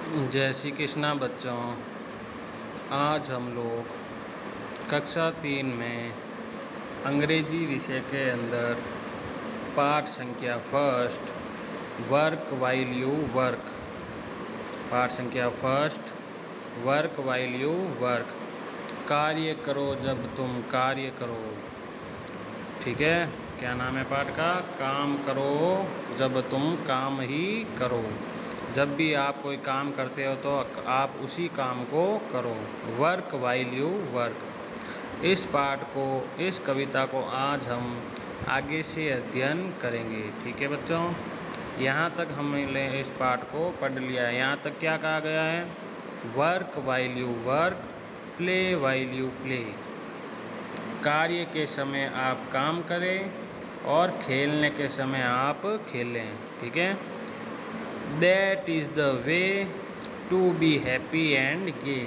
जय श्री कृष्णा बच्चों। आज हम लोग कक्षा 3 में अंग्रेजी विषय के अंदर पाठ संख्या first work while you work, पाठ संख्या first work while you work, कार्य करो जब तुम कार्य करो। ठीक है, क्या नाम है पाठ का? काम करो जब तुम काम ही करो। जब भी आप कोई काम करते हो तो आप उसी काम को करो। Work while you work. इस पाठ को, इस कविता को आज हम आगे से अध्ययन करेंगे। ठीक है बच्चों, यहाँ तक हमने इस पाठ को पढ़ लिया है। यहाँ तक क्या कहा गया है? Work while you work, play while you play. कार्य के समय आप काम करें और खेलने के समय आप खेलें। ठीक है, that is the way to be happy and gay.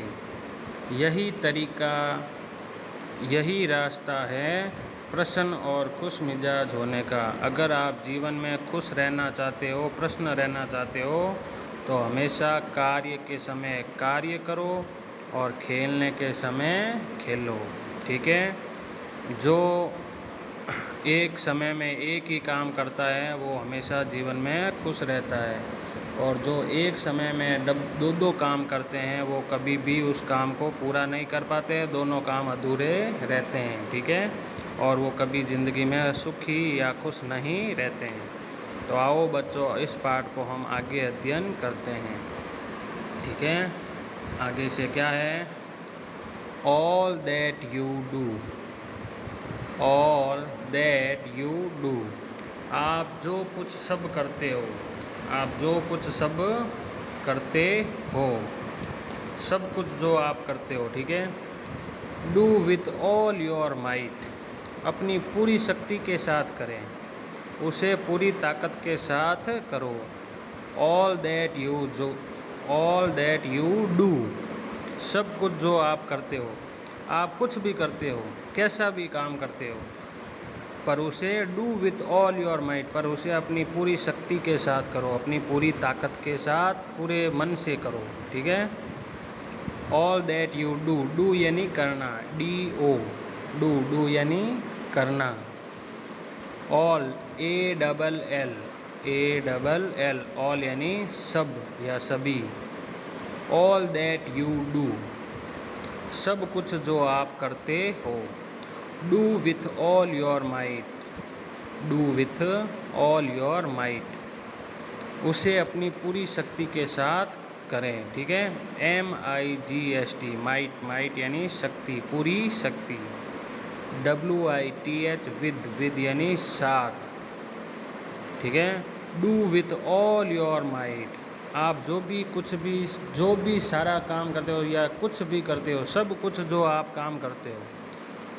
यही तरीका, यही रास्ता है प्रसन्न और खुश मिजाज होने का। अगर आप जीवन में खुश रहना चाहते हो, प्रसन्न रहना चाहते हो, तो हमेशा कार्य के समय कार्य करो और खेलने के समय खेलो। ठीक है, जो एक समय में एक ही काम करता है वो हमेशा जीवन में खुश रहता है, और जो एक समय में दो काम करते हैं वो कभी भी उस काम को पूरा नहीं कर पाते। दोनों काम अधूरे रहते हैं। ठीक है, और वो कभी ज़िंदगी में सुखी या खुश नहीं रहते हैं। तो आओ बच्चों, इस पाठ को हम आगे अध्ययन करते हैं। ठीक है, आगे से क्या है? All that you do, all that you do. आप जो कुछ सब करते हो, आप जो कुछ सब करते हो, सब कुछ जो आप करते हो। ठीक है, do with all your might, अपनी पूरी शक्ति के साथ करें, उसे पूरी ताकत के साथ करो। ऑल दैट यू, जो ऑल दैट यू डू, सब कुछ जो आप करते हो, आप कुछ भी करते हो, कैसा भी काम करते हो, पर उसे do with all your might, पर उसे अपनी पूरी शक्ति के साथ करो, अपनी पूरी ताकत के साथ, पूरे मन से करो। ठीक है, all that you do, do यानी करना, डी ओ, डू, डू यानी करना। All, A double L, A double L, all यानी सब या सभी। ऑल दैट यू डू, सब कुछ जो आप करते हो। Do with all your might, do with all your might, उसे अपनी पूरी शक्ति के साथ करें। ठीक है, MIGST, माइट, माइट यानी शक्ति, पूरी शक्ति। WITH, विद, विद यानी साथ। ठीक है, do with all your might, आप जो भी सारा काम करते हो या कुछ भी करते हो, सब कुछ जो आप काम करते हो,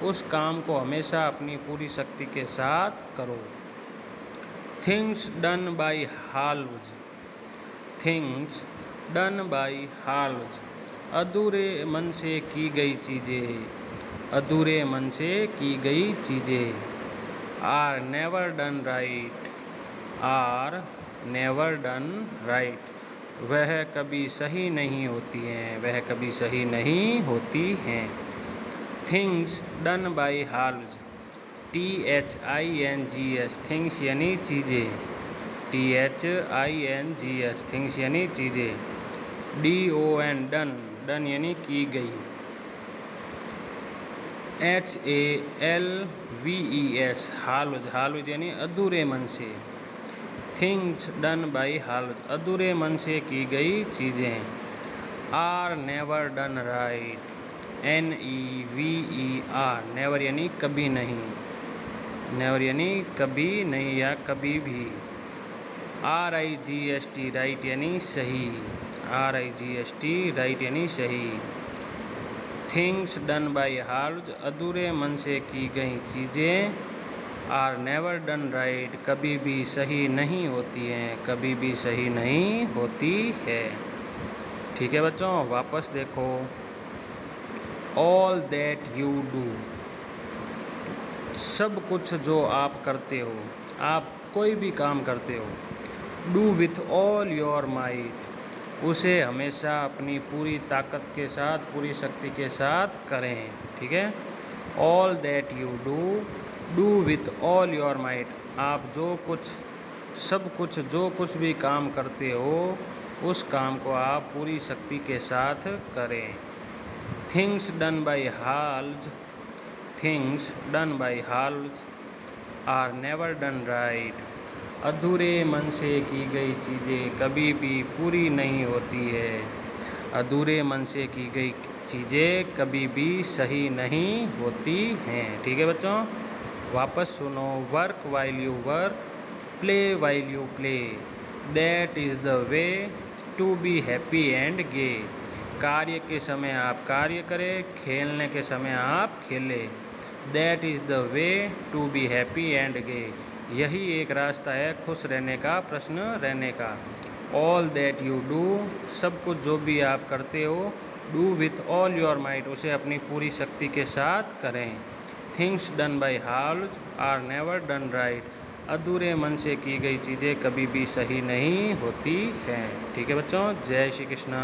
उस काम को हमेशा अपनी पूरी शक्ति के साथ करो। Things done by halves, things done by halves, अधूरे मन से की गई चीज़ें, अधूरे मन से की गई चीज़ें। Are never done right, are never done right, वह कभी सही नहीं होती हैं, वह कभी सही नहीं होती हैं। Things done by halves, THINGS, things यानी चीज़ें, THINGS, थिंग्स यानी चीज़ें। DON, डन, डन यानी की गई। HALVES, हाल्व्स, हाल्व्स यानी अधूरे मन से। थिंग्स डन बाय हाल्व्स, अधूरे मन से की गई चीज़ें। Are never done right, NEVER, never यानी कभी नहीं, नेवर यानी कभी नहीं या कभी भी। RIGST, राइट यानी सही, RIGST, राइट यानी सही। थिंग्स डन बाय हाल्व्स, अधूरे मन से की गई चीज़ें। आर नेवर डन राइट, कभी भी सही नहीं होती हैं, कभी भी सही नहीं होती है। ठीक है बच्चों, वापस देखो। ऑल दैट यू डू, सब कुछ जो आप करते हो, आप कोई भी काम करते हो। Do with all your might, उसे हमेशा अपनी पूरी ताकत के साथ, पूरी शक्ति के साथ करें। ठीक है। All that you do with all your might. आप जो कुछ, सब कुछ, जो कुछ भी काम करते हो उस काम को आप पूरी शक्ति के साथ करें। Things done by halves are never done right. अधूरे मन से की गई चीज़ें कभी भी पूरी नहीं होती है। अधूरे मन से की गई चीज़ें कभी भी सही नहीं होती हैं। ठीक है बच्चों, वापस सुनो। Work while you work, play while you play, that is the way to be happy and gay. कार्य के समय आप कार्य करें, खेलने के समय आप खेलें। That is the way to be happy and gay. यही एक रास्ता है खुश रहने का, प्रसन्न रहने का। ऑल दैट यू डू, सब कुछ जो भी आप करते हो, do with all your might, उसे अपनी पूरी शक्ति के साथ करें। Things done by halves are never done right. अधूरे मन से की गई चीज़ें कभी भी सही नहीं होती हैं। ठीक है बच्चों, जय श्री कृष्णा।